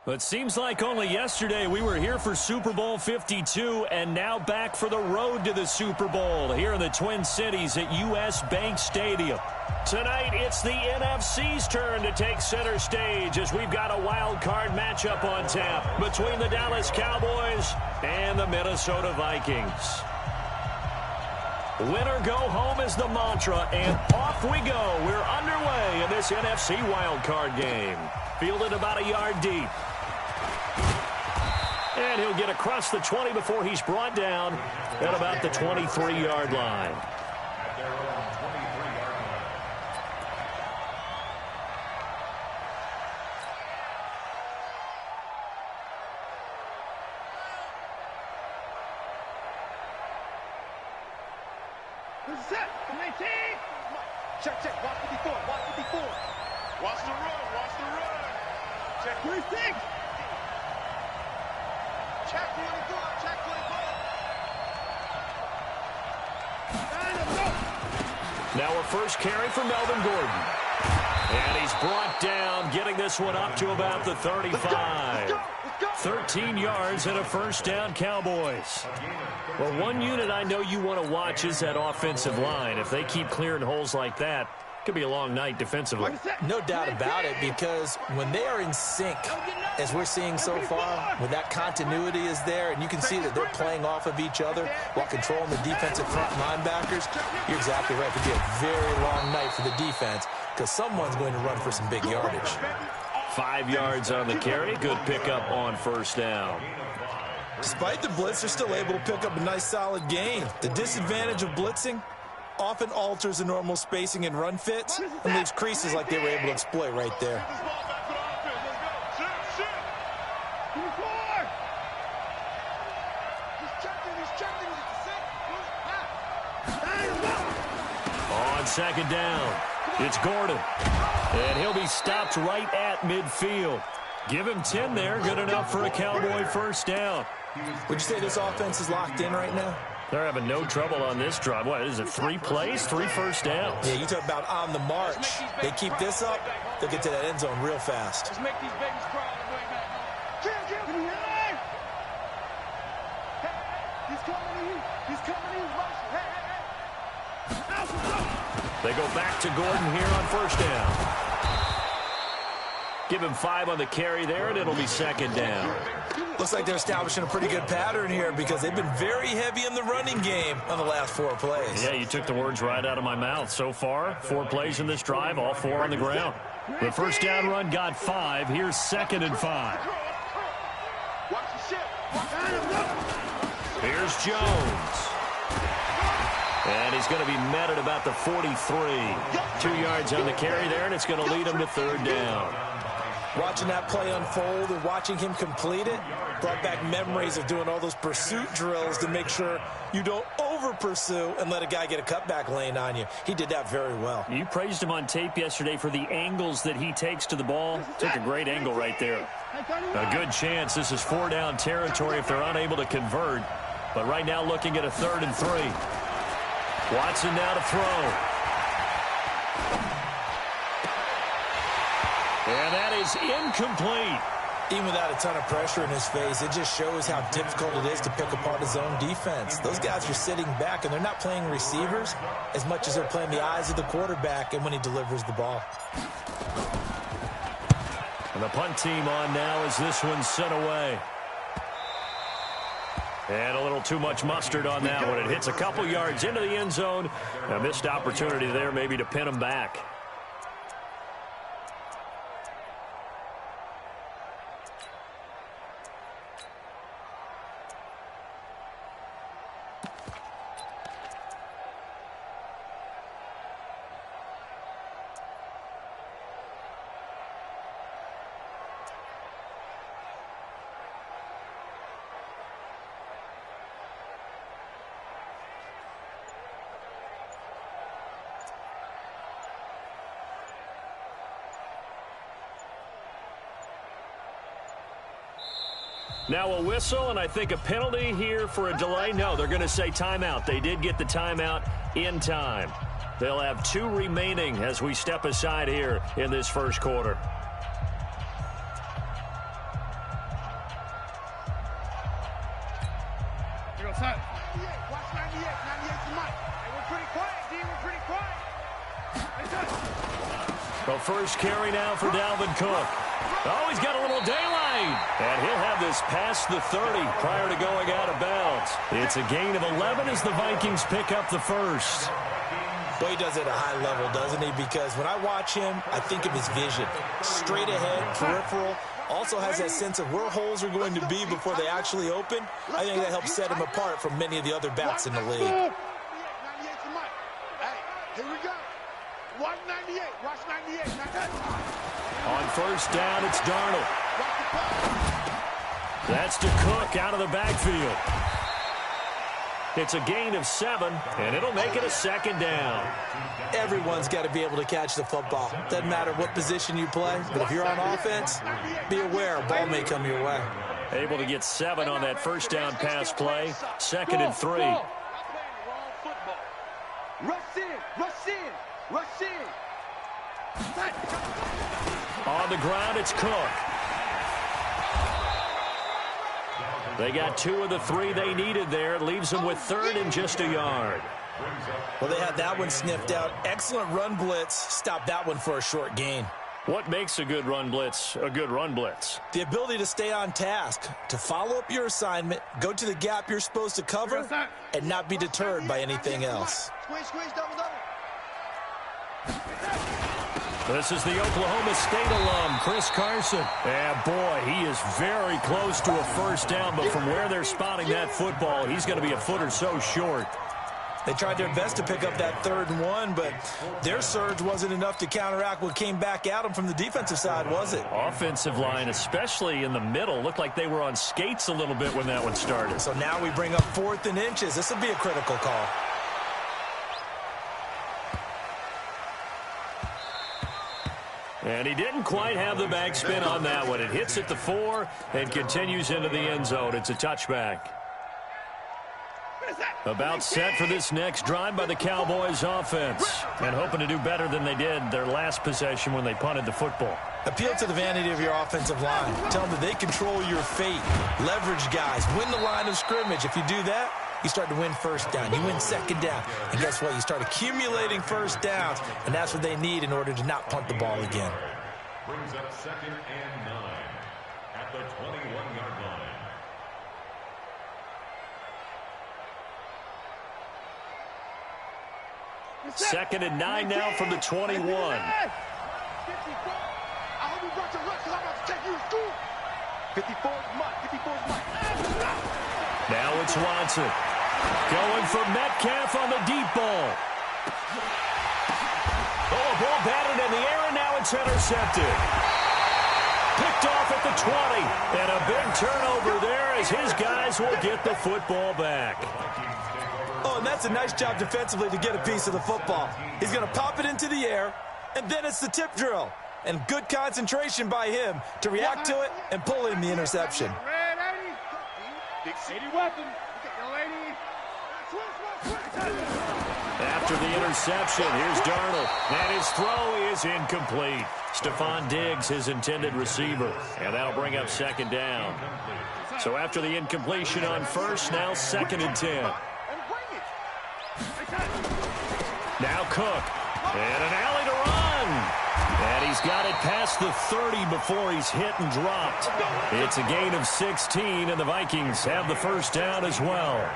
It seems like only yesterday we were here for Super Bowl 52 and now back for the road to the Super Bowl here in the Twin Cities at U.S. Bank Stadium. Tonight, it's the NFC's turn to take center stage as we've got a wild card matchup on tap between the Dallas Cowboys and the Minnesota Vikings. Win or go home is the mantra, and off we go. We're underway in this NFC wild card game. Fielded about a yard deep. And he'll get across the 20 before he's brought down at about the 23-yard line. Set, 19. Check, watch 54, watch 54. Watch the run. Check 36. Check 24, check 24. Now a first carry for Melvin Gordon. And he's brought down, getting this one up to about the 35. 13 yards and a first down, Cowboys. Well, one unit I know you want to watch is that offensive line. If they keep clearing holes like that, it could be a long night defensively. No doubt about it, because when they are in sync, as we're seeing so far, when that continuity is there, and you can see that they're playing off of each other while controlling the defensive front linebackers, you're exactly right. It could be a very long night for the defense because someone's going to run for some big yardage. 5 yards on the carry. Good pickup on first down. Despite the blitz, they're still able to pick up a nice solid gain. The disadvantage of blitzing often alters the normal spacing and run fits and leaves creases like they were able to exploit right there. On second down, it's Gordon. And he'll be stopped right at midfield. Give him 10 there, good enough for a Cowboy first down. Would you say this offense is locked in right now? They're having no trouble on this drive. What is it, 3 plays, 3 first downs? Yeah, you talk about on the march. They keep this up, they'll get to that end zone real fast. Let's make these babies cry on the way back. He's coming in. They go back to Gordon here on first down. Give him 5 on the carry there, and it'll be second down. Looks like they're establishing a pretty good pattern here because they've been very heavy in the running game on the last 4 plays. Yeah, you took the words right out of my mouth. So far, 4 plays in this drive, all 4 on the ground. The first down run got 5. Here's second and 5. Here's Jones. And he's going to be met at about the 43. 2 yards on the carry there, and it's going to lead him to third down. Watching that play unfold and watching him complete it brought back memories of doing all those pursuit drills to make sure you don't over-pursue and let a guy get a cutback lane on you. He did that very well. You praised him on tape yesterday for the angles that he takes to the ball. Took a great angle right there. A good chance this is 4-down territory if they're unable to convert. But right now looking at a 3rd and 3. Watson now to throw. And that is incomplete. Even without a ton of pressure in his face, it just shows how difficult it is to pick apart his own defense. Those guys are sitting back, and they're not playing receivers as much as they're playing the eyes of the quarterback and when he delivers the ball. And the punt team on now as this one's sent away. And a little too much mustard on that one. It hits a couple yards into the end zone. A missed opportunity there maybe to pin him back. Now a whistle, and I think a penalty here for a delay. No, they're going to say timeout. They did get the timeout in time. They'll have 2 remaining as we step aside here in this first quarter. Watch 98. 98's the mic. Hey, we're pretty quiet, D. We're pretty quiet. The first carry now for Dalvin Cook. Oh, he's got a little daylight. And he'll have this past the 30 prior to going out of bounds. It's a gain of 11 as the Vikings pick up the first. Well, he does it at a high level, doesn't he? Because when I watch him, I think of his vision. Straight ahead, peripheral. Also has that sense of where holes are going to be before they actually open. I think that helps set him apart from many of the other backs in the league. 98's the mic. Hey, here we go. Watch 98. Watch 98. On first down, it's Darnold. That's to Cook out of the backfield. It's a gain of 7, and it'll make it a second down. Everyone's got to be able to catch the football. Doesn't matter what position you play, but if you're on offense, be aware a ball may come your way. Able to get 7 on that first down pass play. 2nd and 3. Rush in. Rush in. Rush in. On the ground, it's Cook. They got 2 of the 3 they needed there. It leaves them with 3rd and just a yard. Well, they had that one sniffed out. Excellent run blitz. Stopped that one for a short gain. What makes a good run blitz a good run blitz? The ability to stay on task, to follow up your assignment, go to the gap you're supposed to cover, and not be deterred by anything else. Squeeze, double. This is the Oklahoma State alum, Chris Carson. And boy, he is very close to a first down, but from where they're spotting that football, he's going to be a foot or so short. They tried their best to pick up that 3rd and 1, but their surge wasn't enough to counteract what came back at them from the defensive side, was it? Offensive line, especially in the middle, looked like they were on skates a little bit when that one started. So now we bring up 4th and inches. This will be a critical call. And he didn't quite have the backspin on that one. It hits at the 4 and continues into the end zone. It's a touchback. About set for this next drive by the Cowboys offense. And hoping to do better than they did their last possession when they punted the football. Appeal to the vanity of your offensive line. Tell them that they control your fate. Leverage guys. Win the line of scrimmage. If you do that, you start to win first down. You win second down. And guess what? You start accumulating first downs. And that's what they need in order to not punt the ball again. Brings up 2nd and 9 at the 21-yard line. Second and 9 now from the 21. 54. I hope you brought your lunch because I'm about to take you to school. 54's mine. 54's mine. Now it's Watson. Going for Metcalf on the deep ball. Oh, a ball batted in the air, and now it's intercepted. Picked off at the 20. And a big turnover there as his guys will get the football back. Oh, and that's a nice job defensively to get a piece of the football. He's going to pop it into the air, and then it's the tip drill. And good concentration by him to react to it and pull in the interception. Red 80. Big city weapon. Lady. After the interception, here's Darnold. And his throw is incomplete. Stephon Diggs, his intended receiver. And that'll bring up 2nd down. So after the incompletion on first, now 2nd and 10. Now Cook. And an alley to run. And he's got it past the 30 before he's hit and dropped. It's a gain of 16, and the Vikings have the first down as well.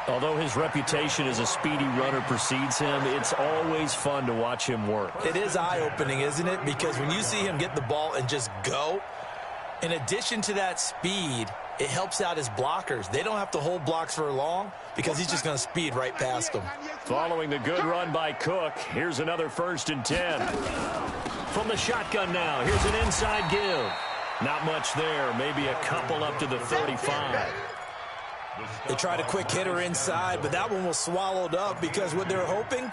Although his reputation as a speedy runner precedes him, it's always fun to watch him work. It is eye-opening, isn't it? Because when you see him get the ball and just go, in addition to that speed, it helps out his blockers. They don't have to hold blocks for long because he's just going to speed right past them. Following the good run by Cook, here's another 1st and 10. From the shotgun now, here's an inside give. Not much there, maybe a couple up to the 35. They tried a quick hitter inside, but that one was swallowed up because what they're hoping,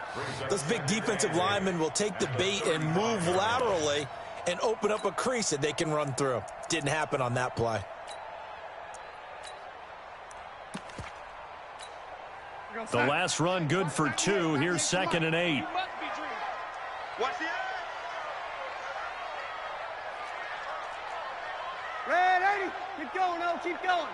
those big defensive linemen will take the bait and move laterally and open up a crease that they can run through. Didn't happen on that play. The last run good for 2. Here's 2nd and 8. Watch the Red 80. Keep going, O. Keep going.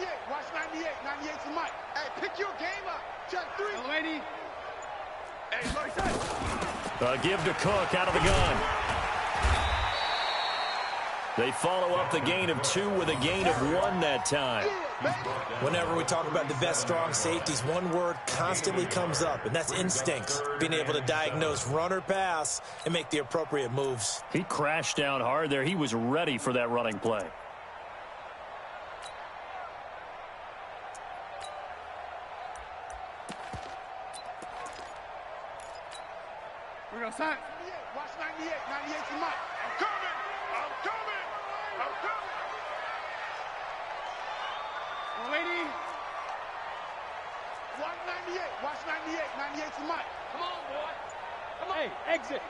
98. Watch 98. 98's the mic. Hey, pick your game up. Check 3. Lady. Hey, Give to Cook out of the gun. They follow up the gain of 2 with a gain of 1 that time. Whenever we talk about the best strong safeties, one word constantly comes up, and that's instincts. Being able to diagnose run or pass and make the appropriate moves. He crashed down hard there. He was ready for that running play. We're going to sign. Watch 98. 98's the mic. I'm coming. I'm coming. I'm coming. Lady. Watch 98. Watch 98. 98's the mic. Come on, boy. Come on. Hey, exit.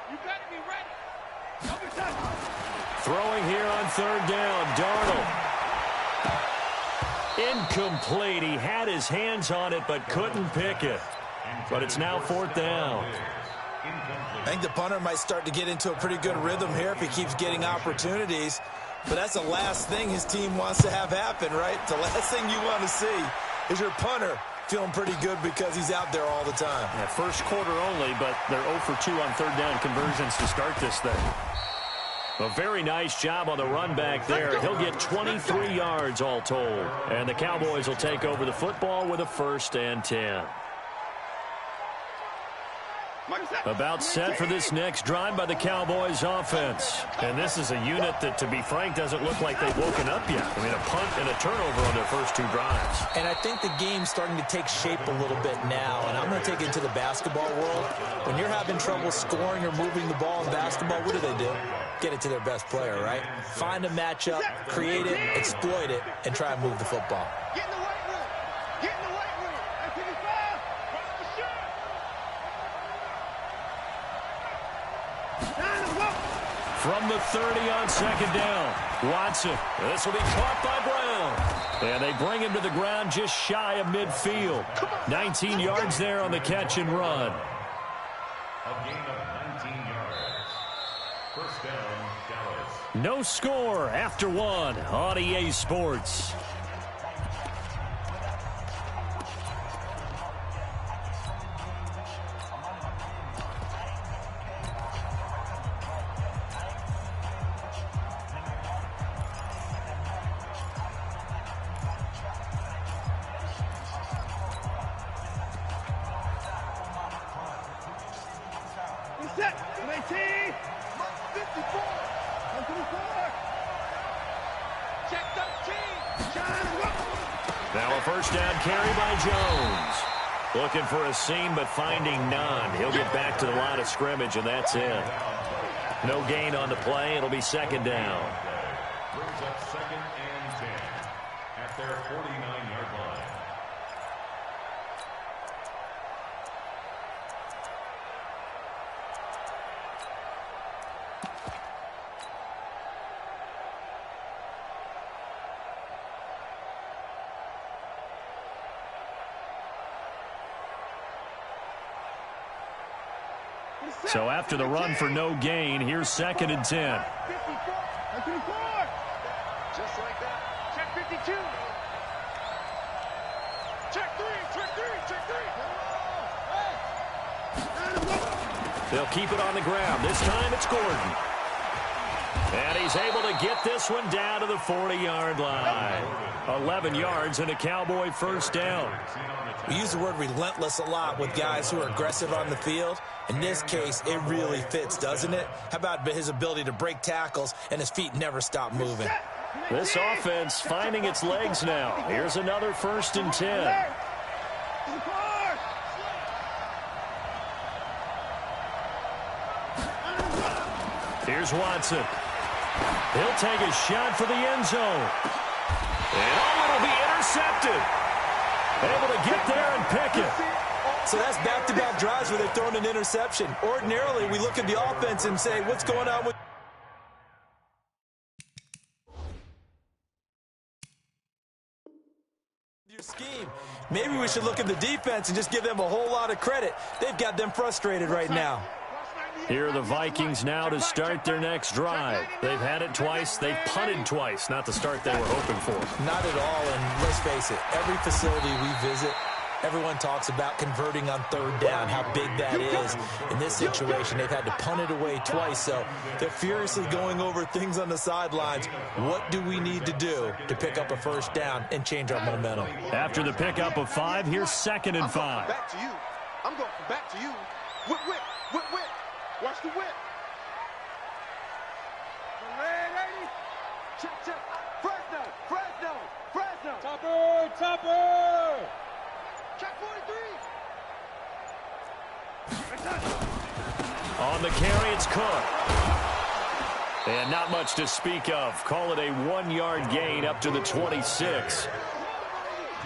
You got to be ready. Throwing here on 3rd down. Darnold. Incomplete. He had his hands on it but couldn't pick it. But it's now 4th down. I think the punter might start to get into a pretty good rhythm here if he keeps getting opportunities. But that's the last thing his team wants to have happen, right? The last thing you want to see is your punter feeling pretty good because he's out there all the time. Yeah, first quarter only, but they're 0 for 2 on 3rd down conversions to start this thing. A very nice job on the run back there. He'll get 23 yards all told. And the Cowboys will take over the football with a 1st and 10. About set for this next drive by the Cowboys offense. And this is a unit that, to be frank, doesn't look like they've woken up yet. I mean, a punt and a turnover on their first 2 drives. And I think the game's starting to take shape a little bit now. And I'm going to take it into the basketball world. When you're having trouble scoring or moving the ball in basketball, what do? Get it to their best player, right? Find a matchup, create it, exploit it, and try and move the football. Get in the weight room. Get in the weight room. Hey, 55. From the 30 on 2nd down. Watson. This will be caught by Brown. And they bring him to the ground just shy of midfield. 19 yards there on the catch and run. A gain of 19 yards. 1st down, Dallas. No score after 1 on EA Sports. Now a 1st down carry by Jones. Looking for a seam, but finding none. He'll get back to the line of scrimmage, and that's it. No gain on the play. It'll be 2nd down. Brings up 2nd and 10 at their 49-yard line. So after the run for no gain, here's 2nd and 10. 54. Just like that. Check 52. Check 3. Check 3. Check 3. They'll keep it on the ground. This time it's Gordon. And he's able to get this one down to the 40-yard line. 11 yards and a Cowboy 1st down. We use the word relentless a lot with guys who are aggressive on the field. In this case, it really fits, doesn't it? How about his ability to break tackles and his feet never stop moving? This offense finding its legs now. Here's another 1st and 10. Here's Watson. He'll take a shot for the end zone. And it'll be intercepted. Able to get there and pick it. So that's back-to-back drives where they've thrown an interception. Ordinarily, we look at the offense and say, what's going on with your scheme? Maybe we should look at the defense and just give them a whole lot of credit. They've got them frustrated right now. Watch Here are the Vikings now to start their next drive. They've had it twice. They've punted twice. Not the start they were hoping for. Not at all, and let's face it, every facility we visit, everyone talks about converting on third down, how big that is. In this situation, they've had to punt it away twice, so they're furiously going over things on the sidelines. What do we need to do to pick up a first down and change our momentum? After the pickup of 5, here's 2nd and 5. Back to you. I'm going back to you. Whip, whip, whip, whip. Watch the whip. Red 80. Check, check. Fresno, Fresno, Fresno. Topper, Topper. Check 43. On the carry, it's Cook. And not much to speak of. Call it a 1-yard gain up to the 26.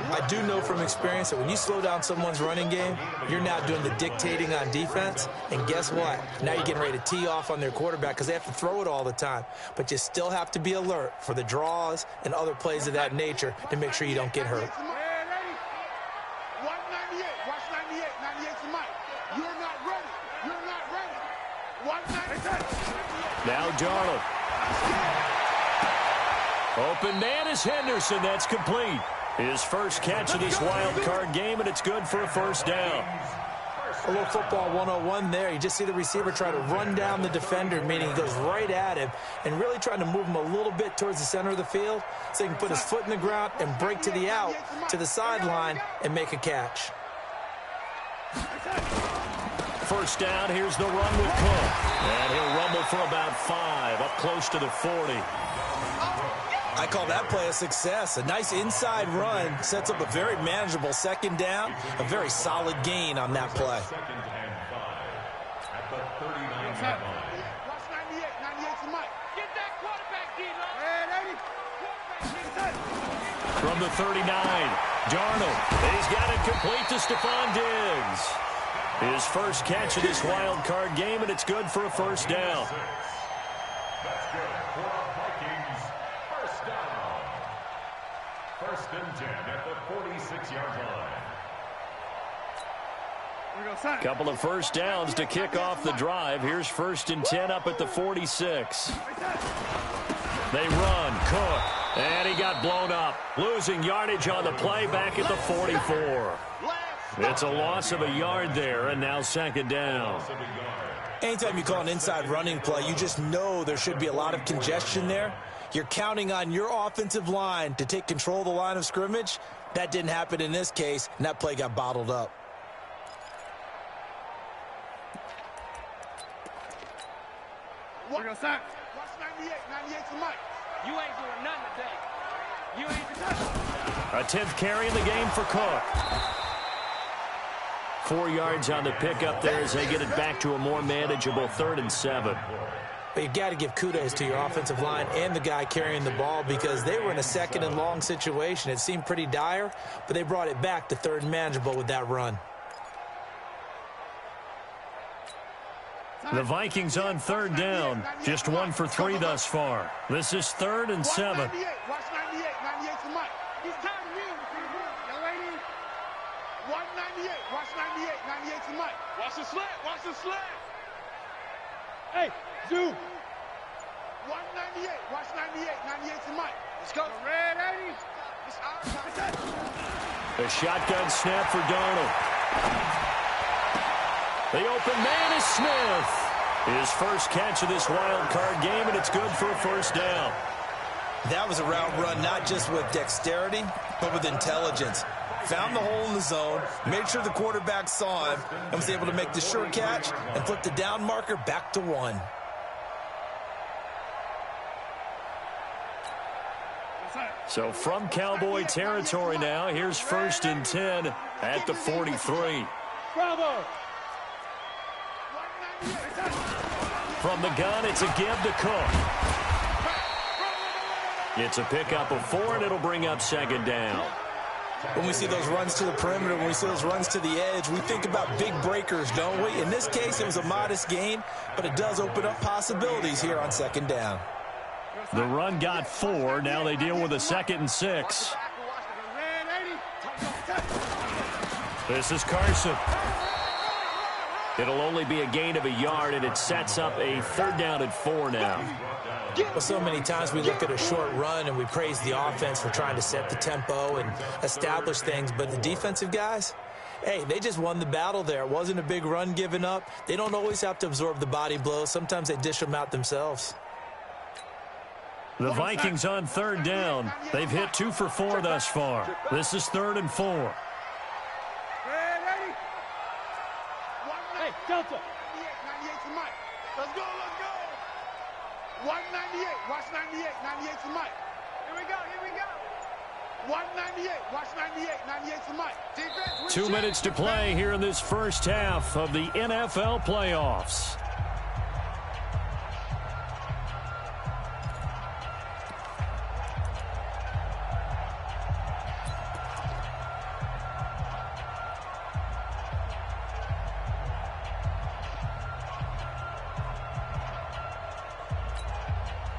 I do know from experience that when you slow down someone's running game, you're now doing the dictating on defense. And guess what? Now you're getting ready to tee off on their quarterback because they have to throw it all the time. But you still have to be alert for the draws and other plays of that nature to make sure you don't get hurt. 198. Watch 98. 98's the mic. You're not ready. You're not ready. 198. Now Darnold. Open man is Henderson. That's complete. His first catch of this wild card game, and it's good for a first down. A little football 101 there. You just see the receiver try to run down the defender, meaning he goes right at him and really trying to move him a little bit towards the center of the field so he can put his foot in the ground and break to the out, to the sideline, and make a catch. First down, here's the run with Cook. And he'll rumble for about 5, up close to the 40. I call that play a success. A nice inside run sets up a very manageable 2nd down, a very solid gain on that play. 2nd and 5 at the 39-yard line. Watch 98. 98's the mic. Get that quarterback, D-Lo. Red 80. From the 39, Darnold. He's got it complete to Stephon Diggs. His first catch of this wild card game, and it's good for a first down. That's good for our Vikings. First down. 1st and 10 at the 46-yard line. Couple of first downs to kick off the drive. Here's 1st and 10 up at the 46. They run. Cook. And he got blown up. Losing yardage on the play back at the 44. It's a loss of a yard there, and now 2nd down. Anytime you call an inside running play, you just know there should be a lot of congestion there. You're counting on your offensive line to take control of the line of scrimmage. That didn't happen in this case, and that play got bottled up. We're going to sack. Watch 98. 98's the mic. You ain't doing nothing today. You ain't the touch. A 10th carry in the game for Cook. 4 yards on the pickup there as they get it back to a more manageable 3rd and 7. But you've got to give kudos to your offensive line and the guy carrying the ball because they were in a 2nd and long situation. It seemed pretty dire, but they brought it back to 3rd and manageable with that run. The Vikings on 3rd down. Just 1 for 3 thus far. This is 3rd and 7. Watch 98. 98's the mic. He's tired of me. Young lady. 198. Watch 98. 98's the mic. Watch the slant. Watch the slant. Hey, Zoo. 198. Watch 98. 98's the mic. Let's go. Red 80. It's our time. The shotgun snap for Darnold. The open man is Smith. His first catch of this wild card game, and it's good for a first down. That was a route run not just with dexterity, but with intelligence. Found the hole in the zone, made sure the quarterback saw him, and was able to make the sure catch and flip the down marker back to 1. So from Cowboy territory now, here's 1st and 10 at the 43. Bravo. From the gun, it's a give to Cook. It's a pickup of 4, and it'll bring up 2nd down. When we see those runs to the perimeter, when we see those runs to the edge, we think about big breakers, don't we? In this case, it was a modest gain, but it does open up possibilities here on 2nd down. The run got 4. Now they deal with a 2nd and 6. This is Carson. It'll only be a gain of a yard, and it sets up a 3rd down and 4 now. Well, so many times we look at a short run and we praise the offense for trying to set the tempo and establish things, but the defensive guys, hey, they just won the battle there. It wasn't a big run given up. They don't always have to absorb the body blows. Sometimes they dish them out themselves. The Vikings on 3rd down. They've hit 2 for 4 thus far. This is 3rd and 4. Hey, Delta. 98 to Mike. Let's go, let's go. 198. Watch 98. 98 to Mike. Here we go, here we go. 198. Watch 98. 98 to Mike. Defense. 2 minutes to play here in this first half of the NFL playoffs.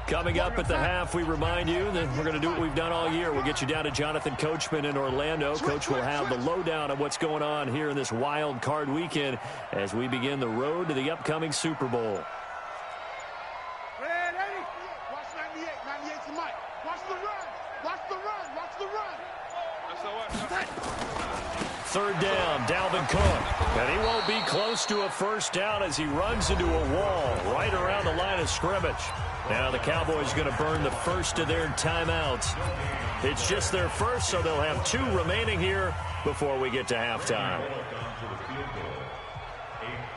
Coming up at the half, we remind you that we're going to do what we've done all year. We'll get you down to Jonathan Coachman in Orlando. Coach will have the lowdown of what's going on here in this wild card weekend as we begin the road to the upcoming Super Bowl. Watch 98. 98 to Mike. Watch the run. Watch the run. Watch the run. 3rd down, Dalvin Cook. And he won't be close to a first down as he runs into a wall right around the line of scrimmage. Now the Cowboys going to burn the first of their timeouts. It's just their first, so they'll have 2 remaining here before we get to halftime. A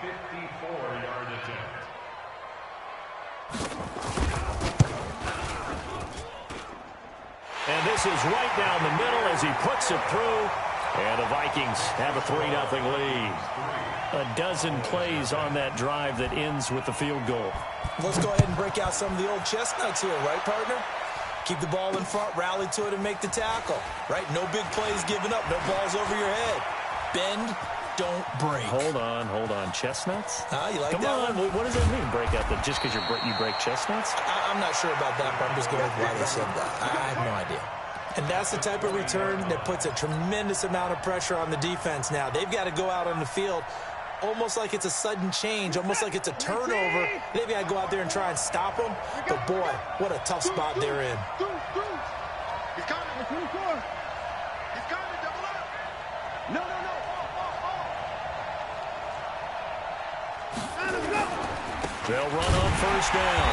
54-yard attempt. And this is right down the middle as he puts it through. And the Vikings have a 3-0 lead. A dozen plays on that drive that ends with the field goal. Let's go ahead and break out some of the old chestnuts here, right, partner? Keep the ball in front, rally to it, and make the tackle, right? No big plays given up, no balls over your head. Bend, don't break. Hold on. Chestnuts? You like Come that on. one? What does that mean, break out? Just because you break chestnuts? I'm not sure about that, but I'm just going with why they said that. I have no idea. And that's the type of return that puts a tremendous amount of pressure on the defense now. They've got to go out on the field almost like it's a sudden change, almost like it's a turnover. They've got to go out there and try and stop them. But, boy, what a tough spot they're in. He's coming. 24. He's coming. Double up. No. Let's go. They'll run on first down.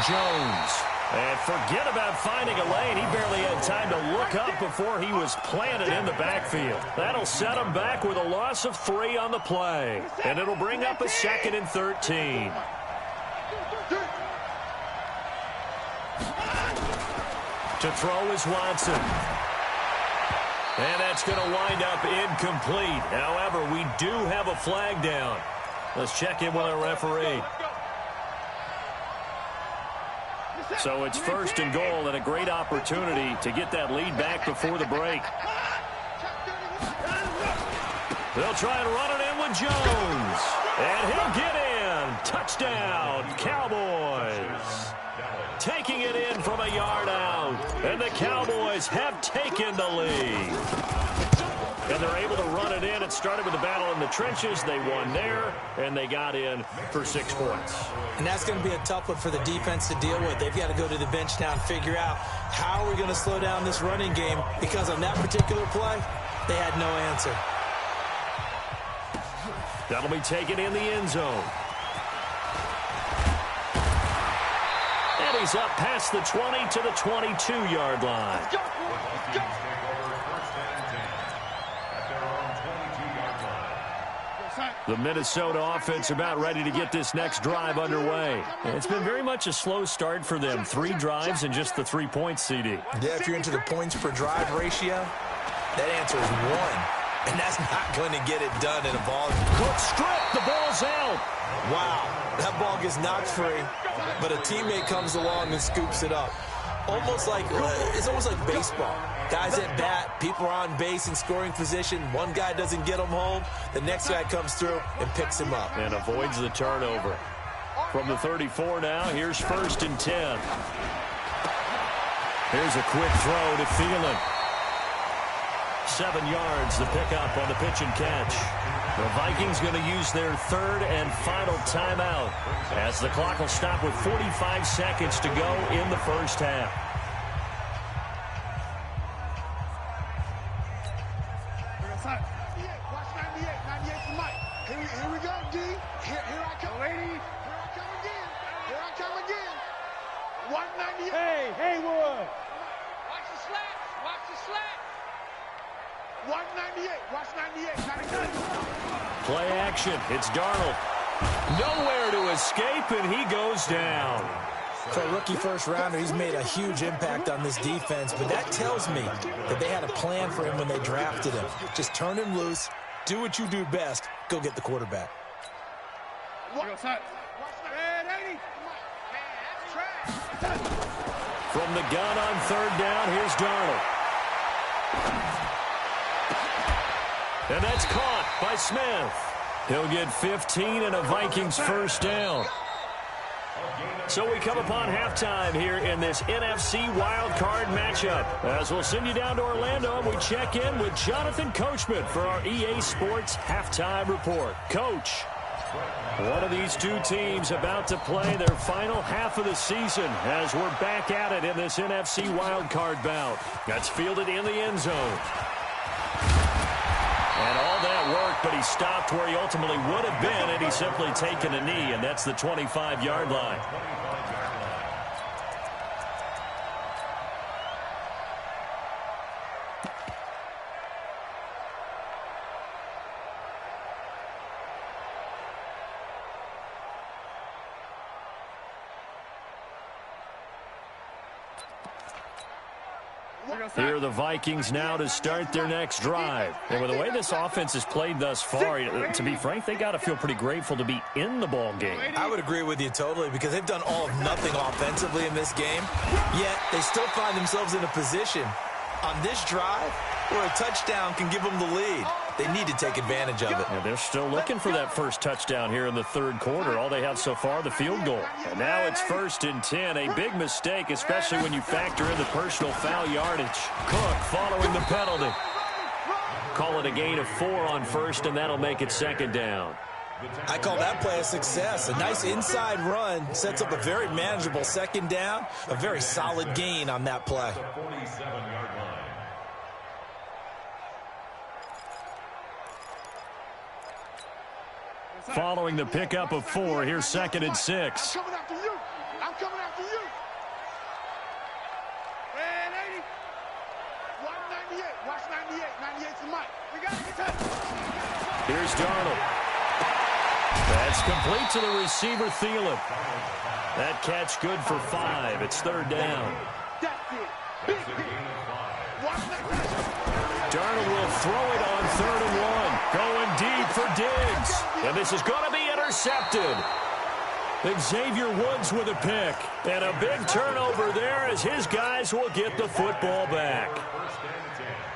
Jones. And forget about finding a lane. He barely had time to look up before he was planted in the backfield. That'll set him back with a loss of 3 on the play. And it'll bring up a 2nd and 13. To throw is Watson. And that's going to wind up incomplete. However, we do have a flag down. Let's check in with our referee. So it's 1st and goal and a great opportunity to get that lead back before the break. They'll try and run it in with Jones. And he'll get in. Touchdown, Cowboys. Taking it in from a yard out. And the Cowboys have taken the lead. And they're able to run it in. It started with a battle in the trenches. They won there, and they got in for 6 points. And that's going to be a tough one for the defense to deal with. They've got to go to the bench now and figure out how are we going to slow down this running game, because on that particular play, they had no answer. That'll be taken in the end zone. And he's up past the 20 to the 22-yard line. The Minnesota offense about ready to get this next drive underway. It's been very much a slow start for them. 3 drives and just the 3 points, CD. Yeah, if you're into the points per drive ratio, that answer is 1. And that's not going to get it done in a ball. Cook stripped. The ball's out. Wow, that ball gets knocked free, but a teammate comes along and scoops it up. It's almost like baseball. Guys at bat, people are on base in scoring position. One guy doesn't get him home. The next guy comes through and picks him up. And avoids the turnover. From the 34 now, here's 1st and 10. Here's a quick throw to Thielen. 7 yards, the pickup on the pitch and catch. The Vikings going to use their third and final timeout as the clock will stop with 45 seconds to go in the first half. Watch 98. 98 for Mike. Here we go, D. Here I come. Ladies. Here I come again. Here I come again. 198. Hey, Haywood. Watch the slats. Watch the slats. 198. Watch 98. 99. Play action. It's Darnold. Nowhere to escape, and he goes down. For a rookie first rounder, he's made a huge impact on this defense, but that tells me that they had a plan for him when they drafted him. Just turn him loose, do what you do best, go get the quarterback. From the gun on third down, here's Darnold. And that's caught by Smith. He'll get 15 and a Vikings first down. So we come upon halftime here in this NFC wildcard matchup. As we'll send you down to Orlando, and we check in with Jonathan Coachman for our EA Sports Halftime Report. Coach, one of these two teams about to play their final half of the season as we're back at it in this NFC wildcard bout. That's fielded in the end zone. And all that work, but he stopped where he ultimately would have been, and he's simply taken a knee, and that's the 25-yard line. Here are the Vikings now to start their next drive. And with the way this offense has played thus far, to be frank, they got to feel pretty grateful to be in the ball game. I would agree with you totally, because they've done all of nothing offensively in this game, yet they still find themselves in a position on this drive where a touchdown can give them the lead. They need to take advantage of it. Yeah, they're still looking for that first touchdown here in the third quarter. All they have so far, the field goal. And now it's 1st and 10. A big mistake, especially when you factor in the personal foul yardage. Cook following the penalty. Call it a gain of 4 on first, and that'll make it 2nd down. I call that play a success. A nice inside run sets up a very manageable 2nd down. A very solid gain on that play. Following the pickup of 4, here's 2nd and 6. I'm coming after you. I'm coming after you. 180. 198. Watch 98. 98 for Mike. We got to get touched. Here's Darnold. That's complete to the receiver, Thielen. That catch good for 5. It's 3rd down. That's it. Big hit. Watch that. Darnold will throw it on 3rd and 1. Going deep for Diggs. And this is going to be intercepted. Xavier Woods with a pick. And a big turnover there as his guys will get the football back.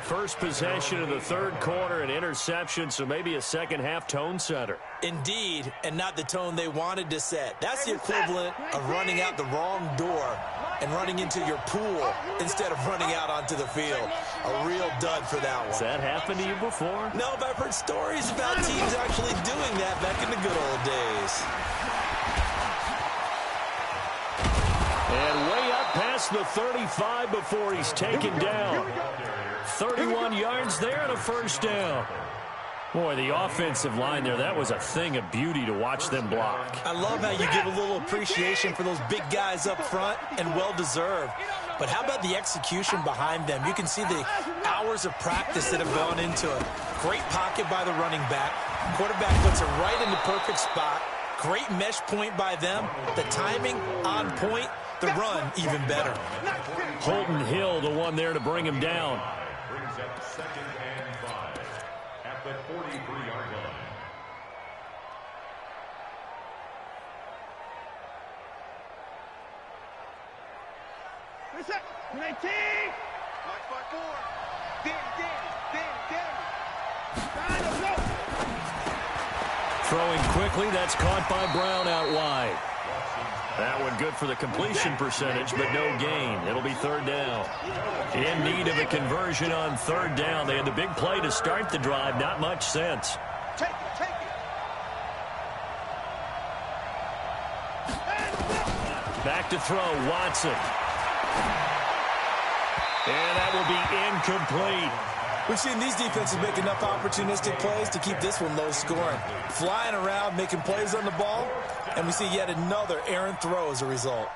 First possession of the third quarter, an interception, so maybe a second half tone setter. Indeed, and not the tone they wanted to set. That's the equivalent of running out the wrong door and running into your pool instead of running out onto the field. A real dud for that one. Has that happened to you before? No, but I've heard stories about teams actually doing that back in the good old days. And way up past the 35 before he's taken down. 31 yards there and a first down. Boy, the offensive line there, that was a thing of beauty to watch them block. I love how you give a little appreciation for those big guys up front, and well-deserved. But how about the execution behind them? You can see the hours of practice that have gone into it. Great pocket by the running back. Quarterback puts it right in the perfect spot. Great mesh point by them. The timing on point. The run even better. Holton Hill, the one there to bring him down. Brings up 2nd and 5 at the 43-yard line. Reset. 19. Watch 4. Throwing quickly, that's caught by Brown out wide. That one good for the completion percentage, but no gain. It'll be 3rd down. In need of a conversion on 3rd down. They had the big play to start the drive. Not much sense. Take it, take it. Back to throw, Watson. And that will be incomplete. We've seen these defenses make enough opportunistic plays to keep this one low scoring. Flying around, making plays on the ball, and we see yet another errant throw as a result.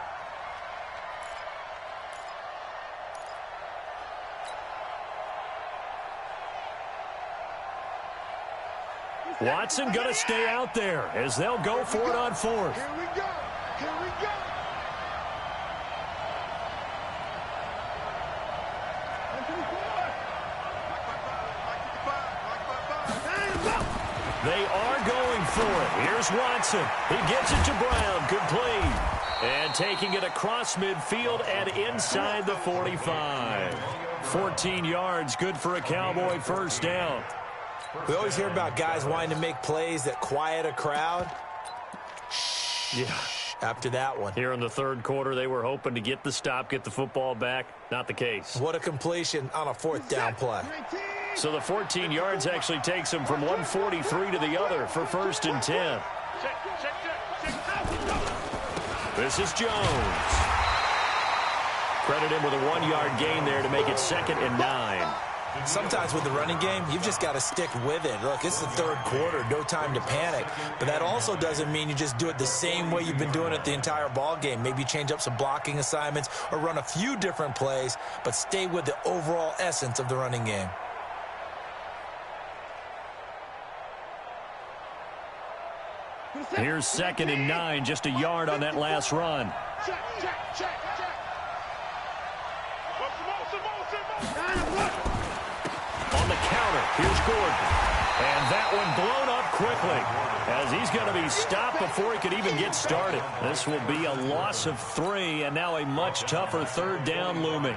Watson going to stay out there as they'll go for it on fourth. Here we go. Here we go. They are going for it. Here's Watson. He gets it to Brown. Complete. And taking it across midfield and inside the 45. 14 yards, good for a Cowboy first down. We always hear about guys wanting to make plays that quiet a crowd. Yeah. After that one. Here in the third quarter, they were hoping to get the stop, get the football back. Not the case. What a completion on a fourth down play. So the 14 yards actually takes him from 143 to the other for first and 10. This is Jones. Credit him with a 1-yard gain there to make it 2nd and 9. Sometimes with the running game, you've just got to stick with it. Look, it's the third quarter, no time to panic. But that also doesn't mean you just do it the same way you've been doing it the entire ball game. Maybe change up some blocking assignments or run a few different plays, but stay with the overall essence of the running game. Here's 2nd and 9, just a yard on that last run. Check, check, check, check. On the counter, here's Gordon. And that one blown up quickly as he's going to be stopped before he could even get started. This will be a loss of 3 and now a much tougher third down looming.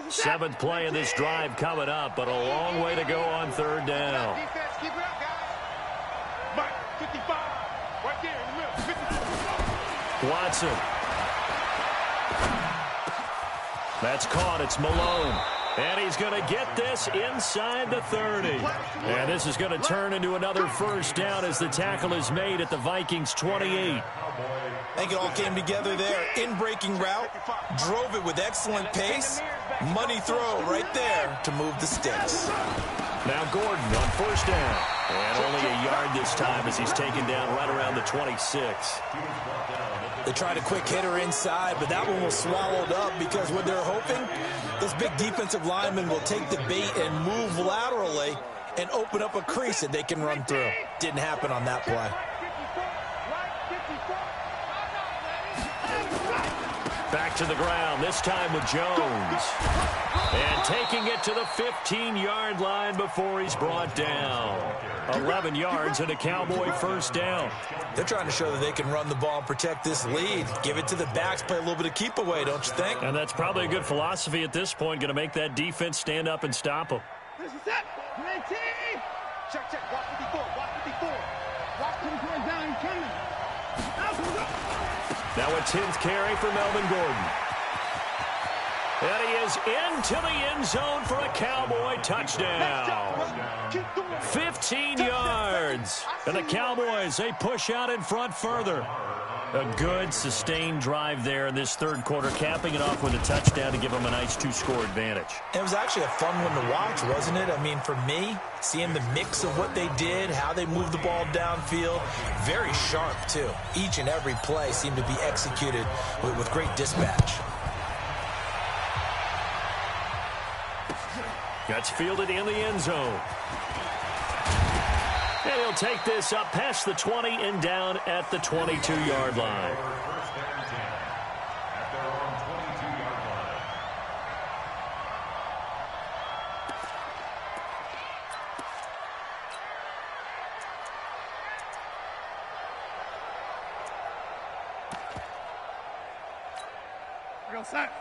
Seventh play of this drive coming up, but a long way to go on third down. Defense, keep it up, guys. Mike, 55. Right there in the middle. 55. Watson. That's caught. It's Malone. And he's going to get this inside the 30. And this is going to turn into another first down as the tackle is made at the Vikings 28. I think it all came together there. In-breaking route, drove it with excellent pace. Money throw right there to move the sticks. Now Gordon on first down. And only a yard this time as he's taken down right around the 26. They tried a quick hitter inside, but that one was swallowed up because what they're hoping, this big defensive lineman will take the bait and move laterally and open up a crease that they can run through. Didn't happen on that play. Back to the ground, this time with Jones. And taking it to the 15-yard line before he's brought down. 11 yards and a Cowboy first down. They're trying to show that they can run the ball and protect this lead. Give it to the backs, play a little bit of keep away, don't you think? And that's probably a good philosophy at this point, going to make that defense stand up and stop them. This is it. 19. Check, check. Watch 54. Watch 54. Watch 54 down and coming. Now a 10th carry for Melvin Gordon. And he is into the end zone for a Cowboy touchdown. 15 yards. And the Cowboys, they push out in front further. A good, sustained drive there in this third quarter, capping it off with a touchdown to give them a nice 2-score advantage. It was actually a fun one to watch, wasn't it? I mean, for me, seeing the mix of what they did, how they moved the ball downfield, very sharp, too. Each and every play seemed to be executed with great dispatch. Gets fielded in the end zone. And he'll take this up past the 20 and down at the 22-yard line.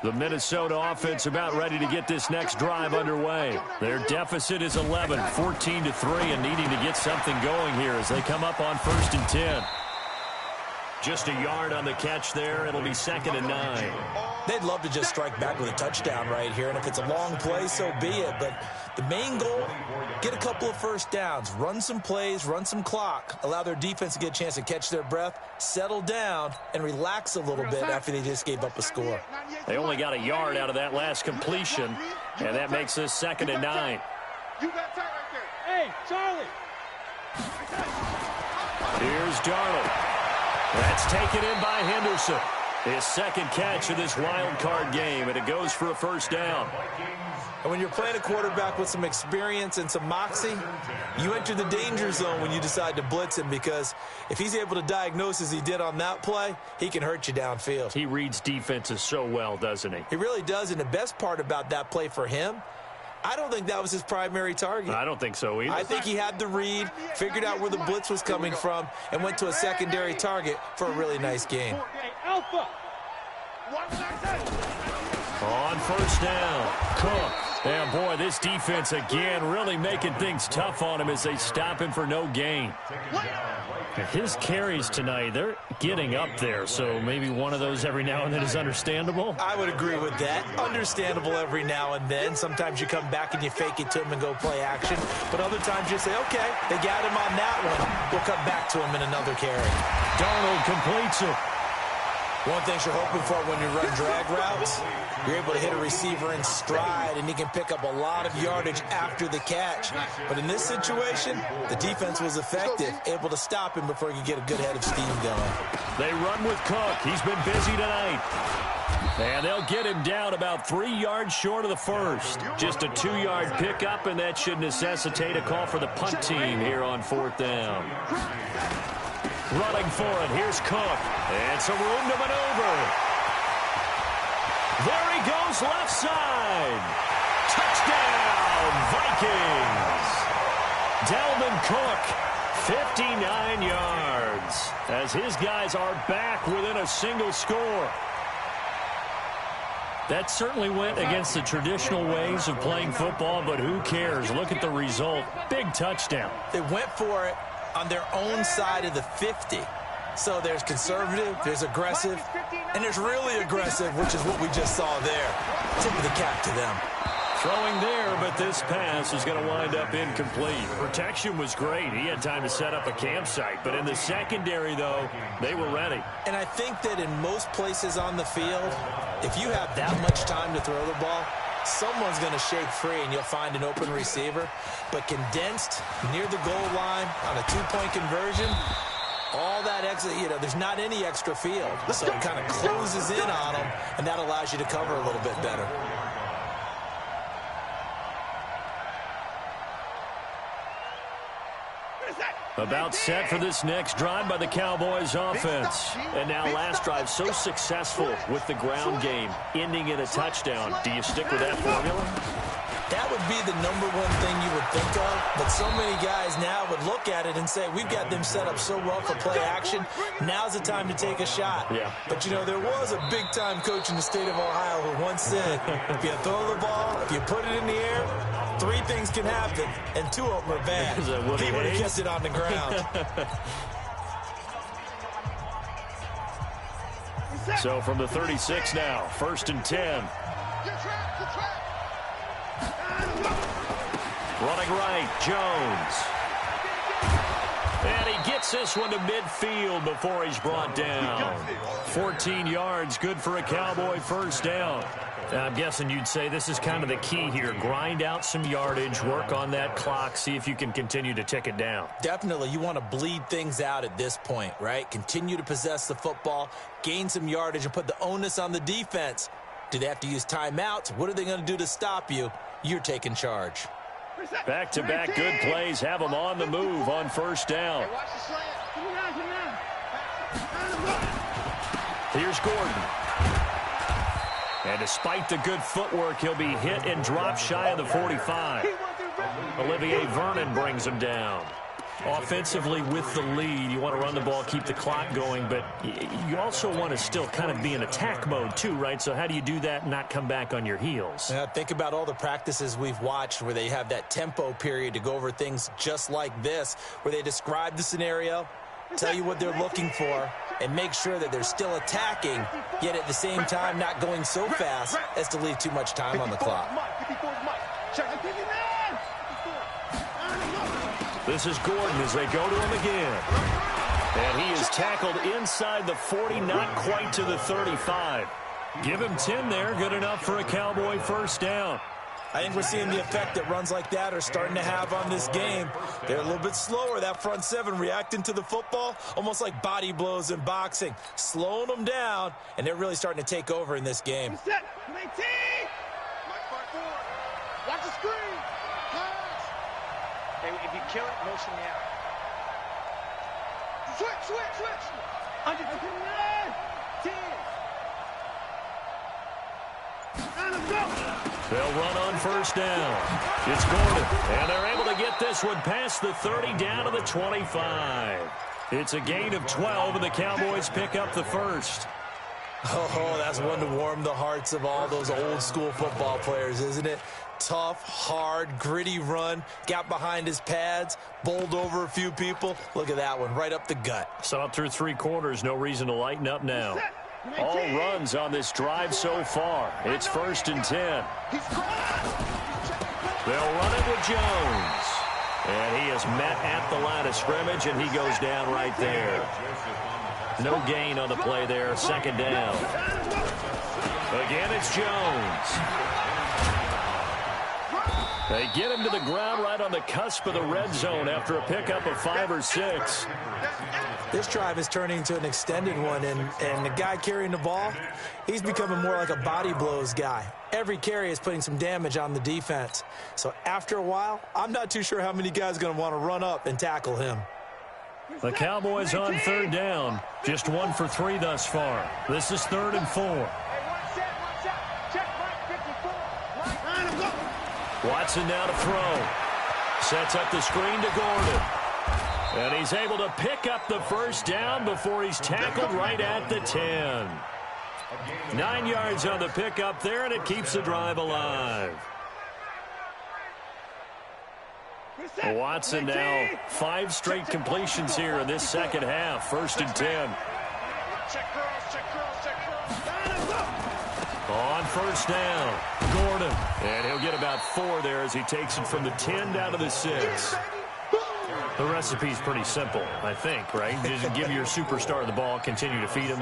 The Minnesota offense about ready to get this next drive underway. Their deficit is 11, 14-3, and needing to get something going here as they come up on 1st and 10. Just a yard on the catch there. It'll be 2nd and 9. They'd love to just strike back with a touchdown right here, and if it's a long play, so be it. But the main goal, get a couple of first downs, run some plays, run some clock, allow their defense to get a chance to catch their breath, settle down, and relax a little bit after they just gave up a score. They only got a yard out of that last completion, and that makes this 2nd and 9. You got tight right there. Hey, Charlie. Here's Darnold. That's taken in by Henderson. His second catch of this wild card game, and it goes for a first down. And when you're playing a quarterback with some experience and some moxie, you enter the danger zone when you decide to blitz him, because if he's able to diagnose as he did on that play, he can hurt you downfield. He reads defenses so well, doesn't he? He really does, and the best part about that play for him, I don't think that was his primary target. I don't think so either. I think he had the read, figured out where the blitz was coming from, and went to a secondary target for a really nice gain. Alpha. On first down, Cook. And boy, this defense again really making things tough on him as they stop him for no gain. His carries tonight, they're getting up there, so maybe one of those every now and then is understandable. I would agree with that. Understandable every now and then. Sometimes you come back and you fake it to him and go play action. But other times you say, okay, they got him on that one. We'll come back to him in another carry. Darnold completes it. One thing you're hoping for when you run drag routes, you're able to hit a receiver in stride, and he can pick up a lot of yardage after the catch. But in this situation, the defense was effective, able to stop him before he could get a good head of steam going. They run with Cook. He's been busy tonight. And they'll get him down about 3 yards short of the first. Just a 2-yard pickup, and that should necessitate a call for the punt team here on 4th down. Running for it, here's Cook. And some room to maneuver. There he goes, left side. Touchdown, Vikings. Dalvin Cook, 59 yards, as his guys are back within a single score. That certainly went against the traditional ways of playing football, but who cares? Look at the result. Big touchdown. They went for it on their own side of the 50. So there's conservative, there's aggressive, and there's really aggressive, which is what we just saw there. Tip of the cap to them. Throwing there, but this pass is going to wind up incomplete. Protection was great. He had time to set up a campsite. But in the secondary, though, they were ready. And I think that in most places on the field, if you have that much time to throw the ball, someone's going to shake free and you'll find an open receiver. But condensed near the goal line on a 2-point conversion, all that extra, there's not any extra field. So it kind of closes in on them, and that allows you to cover a little bit better. About set for this next drive by the Cowboys offense. And now last drive so successful with the ground game, ending in a touchdown. Do you stick with that formula? That would be the number one thing you would think of, but so many guys now would look at it and say, we've got them set up so well for play action, now's the time to take a shot. Yeah. But, there was a big-time coach in the state of Ohio who once said, if you throw the ball, if you put it in the air, 3 things can happen, and 2 of them are bad. He would have kept it on the ground. So from the 36 now, 1st and 10. Running right, Jones. And he gets this one to midfield before he's brought down. 14 yards, good for a Cowboy first down. I'm guessing you'd say this is kind of the key here. Grind out some yardage, work on that clock, see if you can continue to tick it down. Definitely. You want to bleed things out at this point, right? Continue to possess the football, gain some yardage, and put the onus on the defense. Do they have to use timeouts? What are they going to do to stop you? You're taking charge. Back-to-back good plays have them on the move on first down. Here's Gordon. And despite the good footwork, he'll be hit and dropped shy of the 45. Olivier Vernon brings him down. Offensively with the lead, you want to run the ball, keep the clock going, but you also want to still kind of be in attack mode too, right? So how do you do that and not come back on your heels? Think about all the practices we've watched where they have that tempo period to go over things just like this, where they describe the scenario, tell you what they're looking for, and make sure that they're still attacking, yet at the same time not going so fast as to leave too much time on the clock. This is Gordon as they go to him again. And he is tackled inside the 40, not quite to the 35. Give him 10 there, good enough for a Cowboy first down. I think we're seeing the effect that runs like that are starting to have on this game. They're a little bit slower, that front seven, reacting to the football, almost like body blows in boxing, slowing them down, and they're really starting to take over in this game. Watch the screen. Hey, if you kill it, motion me out. Switch. 10. They'll run on first down. It's Gordon, and they're able to get this one past the 30 down to the 25. It's a gain of 12, and the Cowboys pick up the first. Oh, that's one to warm the hearts of all those old school football players, isn't it? Tough, hard, gritty run, got behind his pads, bowled over a few people. Look at that one, right up the gut. Saw it through 3 quarters, no reason to lighten up now. All runs on this drive so far. It's 1st and 10. They'll run it with Jones. And he is met at the line of scrimmage, and he goes down right there. No gain on the play there, 2nd down. Again, it's Jones. They get him to the ground right on the cusp of the red zone after a pickup of 5 or 6. This drive is turning into an extended one, and the guy carrying the ball, he's becoming more like a body blows guy. Every carry is putting some damage on the defense. So after a while, I'm not too sure how many guys are going to want to run up and tackle him. The Cowboys on 3rd down, just 1 for 3 thus far. This is 3rd and 4. Watson now to throw. Sets up the screen to Gordon. And he's able to pick up the first down before he's tackled right at the 10. 9 yards on the pickup there, and it keeps the drive alive. Watson now 5 straight completions here in this second half. 1st and 10. On first down, Gordon. And he'll get about 4 there as he takes it from the 10 down to the 6. The recipe's pretty simple, I think, right? Just give your superstar the ball, continue to feed him.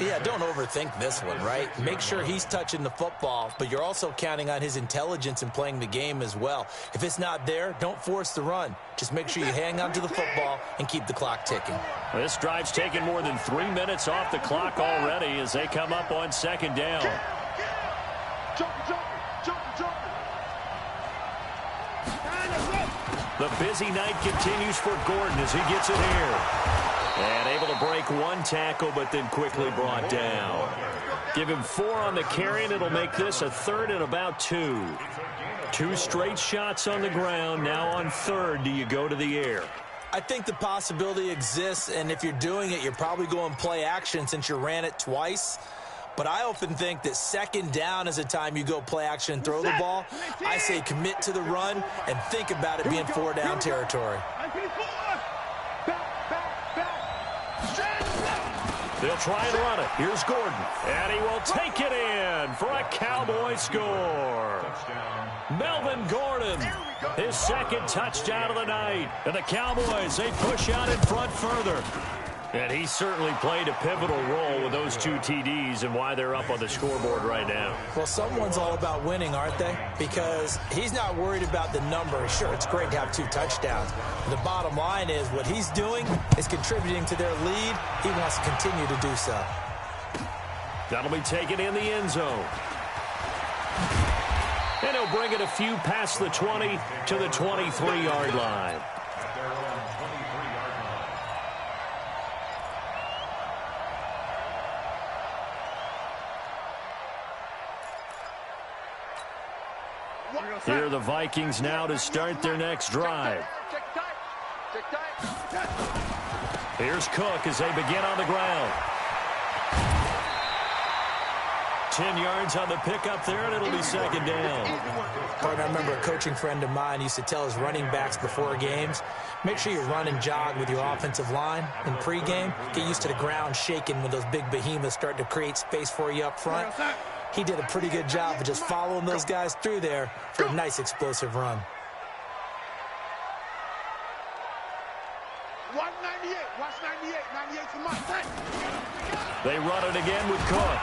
Yeah, don't overthink this one, right? Make sure he's touching the football, but you're also counting on his intelligence in playing the game as well. If it's not there, don't force the run. Just make sure you hang on to the football and keep the clock ticking. This drive's taken more than 3 minutes off the clock already as they come up on 2nd down. The busy night continues for Gordon as he gets it here. And able to break 1 tackle, but then quickly brought down. Give him 4 on the carry, and it'll make this a 3rd and about 2. 2 straight shots on the ground. Now on 3rd, do you go to the air? I think the possibility exists, and if you're doing it, you're probably going play action since you ran it twice. But I often think that 2nd down is a time you go play action and throw the ball. I say commit to the run and think about it being 4 down territory. They'll try and run it. Here's Gordon. And he will take it in for a Cowboy score. Melvin Gordon, his 2nd touchdown of the night. And the Cowboys, they push out in front further. And he certainly played a pivotal role with those 2 TDs and why they're up on the scoreboard right now. Well, someone's all about winning, aren't they? Because he's not worried about the number. Sure, it's great to have 2 touchdowns. The bottom line is what he's doing is contributing to their lead. He wants to continue to do so. That'll be taken in the end zone. And he'll bring it a few past the 20 to the 23-yard line. Here are the Vikings now to start their next drive. Here's Cook as they begin on the ground. 10 yards on the pickup there, and it'll be second down. I remember a coaching friend of mine used to tell his running backs before games, make sure you run and jog with your offensive line in pregame. Get used to the ground shaking when those big behemoths start to create space for you up front. He did a pretty good job of just following those guys through there for a nice explosive run. 198. Watch 98. 98's the mark. They run it again with Cook.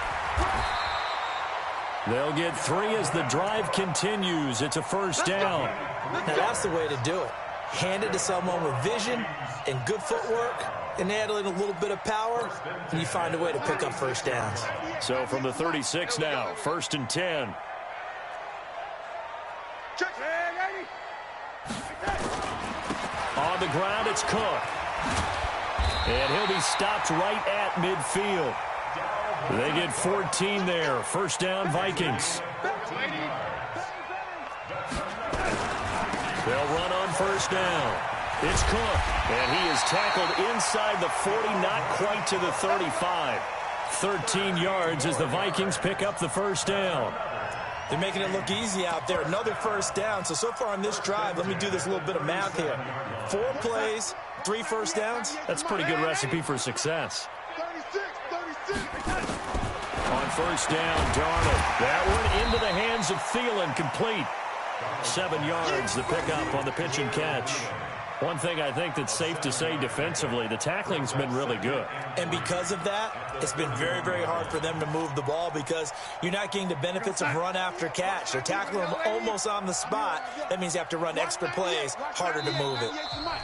They'll get 3 as the drive continues. It's a first down. Now that's the way to do it. Hand it to someone with vision and good footwork and add in a little bit of power, and you find a way to pick up first downs. So from the 36 now, first and 10. On the ground, it's Cook. And he'll be stopped right at midfield. They get 14 there. First down, Vikings. They'll run on first down. It's Cook, and he is tackled inside the 40, not quite to the 35. 13 yards as the Vikings pick up the first down. They're making it look easy out there. Another first down. So far on this drive, let me do this little bit of math here. 4 plays, 3 first downs. That's a pretty good recipe for success. 36. On first down, Darnold. That one into the hands of Thielen, complete. 7 yards, the pickup on the pitch and catch. One thing I think that's safe to say defensively, the tackling's been really good. And because of that, it's been very, very hard for them to move the ball because you're not getting the benefits of run after catch. They're tackling them almost on the spot. That means you have to run extra plays, harder to move it.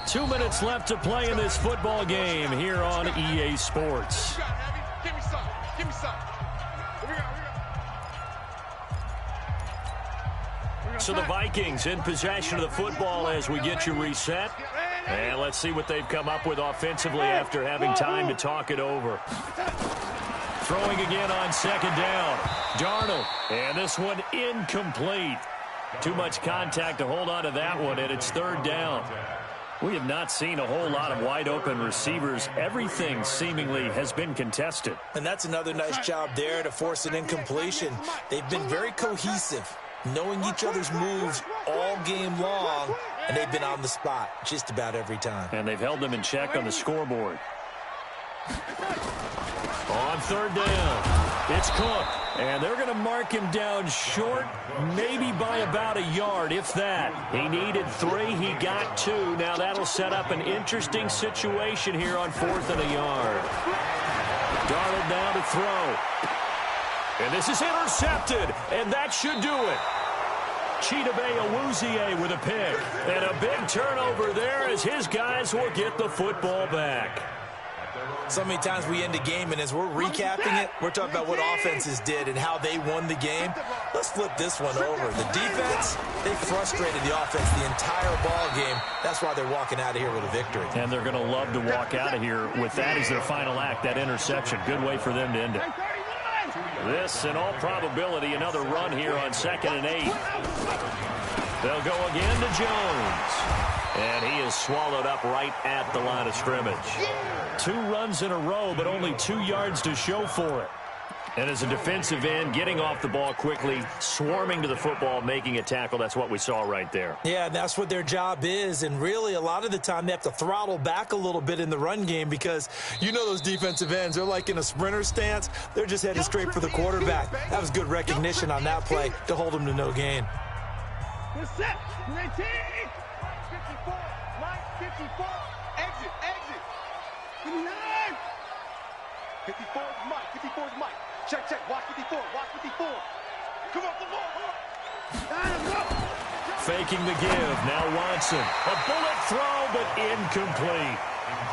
2 minutes left to play in this football game here on EA Sports. Give me some. Give me some. So the Vikings in possession of the football as we get you reset. And let's see what they've come up with offensively after having time to talk it over. Throwing again on second down. Darnold. And this one incomplete. Too much contact to hold on to that one, and it's third down. We have not seen a whole lot of wide-open receivers. Everything seemingly has been contested. And that's another nice job there to force an incompletion. They've been very cohesive, knowing each other's moves all game long, and they've been on the spot just about every time. And they've held them in check on the scoreboard. On third down, it's Cook. And they're going to mark him down short, maybe by about a yard, if that. He needed 3, he got 2. Now that'll set up an interesting situation here on 4th and a yard. Darnold now to throw. And this is intercepted, and that should do it. Chidobe Awuzie with a pick. And a big turnover there as his guys will get the football back. So many times we end a game, and as we're recapping it, we're talking about what offenses did and how they won the game. Let's flip this one over. The defense, they frustrated the offense the entire ball game. That's why they're walking out of here with a victory. And they're going to love to walk out of here with that as their final act, that interception. Good way for them to end it. This, in all probability, another run here on 2nd and 8. They'll go again to Jones. And he is swallowed up right at the line of scrimmage. 2 runs in a row, but only 2 yards to show for it. And as a defensive end, getting off the ball quickly, swarming to the football, making a tackle, that's what we saw right there. Yeah, and that's what their job is. And really, a lot of the time, they have to throttle back a little bit in the run game because you know those defensive ends, they're like in a sprinter stance. They're just headed straight for the quarterback. That was good recognition on that play to hold them to no gain. Good set. 19. 54. Mike, 54. Exit. 59. 54 is Mike. 54 is Mike. Check. Watch 54. Come on. Faking the give. Now Watson. A bullet throw, but incomplete.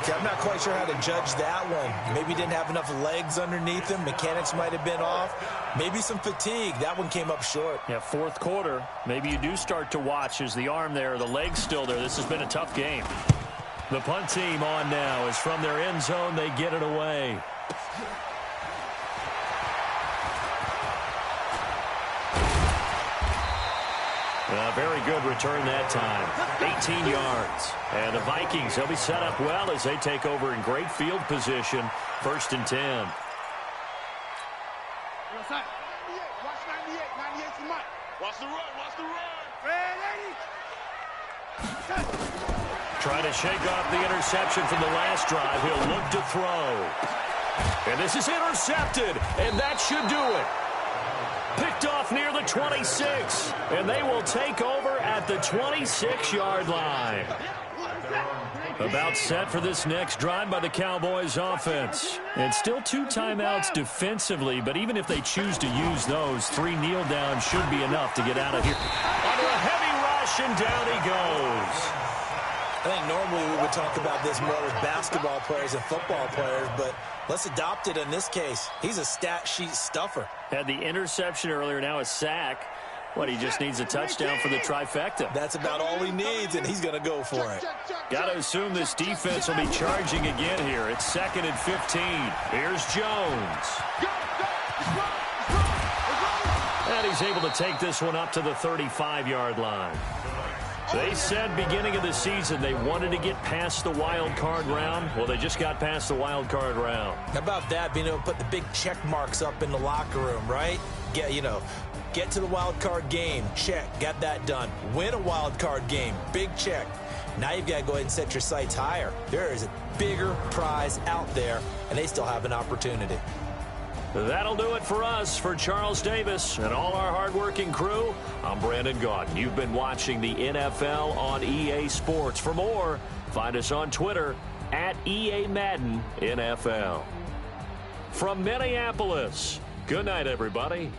Okay, I'm not quite sure how to judge that one. Maybe he didn't have enough legs underneath him. Mechanics might have been off. Maybe some fatigue. That one came up short. Yeah, 4th quarter. Maybe you do start to watch as the arm there, the leg's still there. This has been a tough game. The punt team on now is from their end zone. They get it away. A very good return that time. 18 yards. And the Vikings, they'll be set up well as they take over in great field position. 1st and 10. mic. Watch the run. Watch the run. Ready? Trying to shake off the interception from the last drive. He'll look to throw. And this is intercepted, and that should do it. Picked off near the 26, and they will take over at the 26-yard line. About set for this next drive by the Cowboys offense. And still 2 timeouts defensively, but even if they choose to use those, 3 kneel downs should be enough to get out of here. Under a heavy rush, and down he goes. I think normally we would talk about this more with basketball players and football players, but let's adopt it in this case. He's a stat sheet stuffer. Had the interception earlier, now a sack. What, he just needs a touchdown for the trifecta. That's about all he needs, and he's going to go for it. Got to assume this defense will be charging again here. It's 2nd and 15. Here's Jones. And he's able to take this one up to the 35-yard line. They said beginning of the season they wanted to get past the wild card round. Well, they just got past the wild card round. How about that, being able to put the big check marks up in the locker room, right? Get to the wild card game. Check. Got that done. Win a wild card game. Big check. Now you've got to go ahead and set your sights higher. There is a bigger prize out there, and they still have an opportunity. That'll do it for us. For Charles Davis and all our hardworking crew, I'm Brandon Gaudin. You've been watching the NFL on EA Sports. For more, find us on Twitter at EA Madden NFL. From Minneapolis, good night, everybody.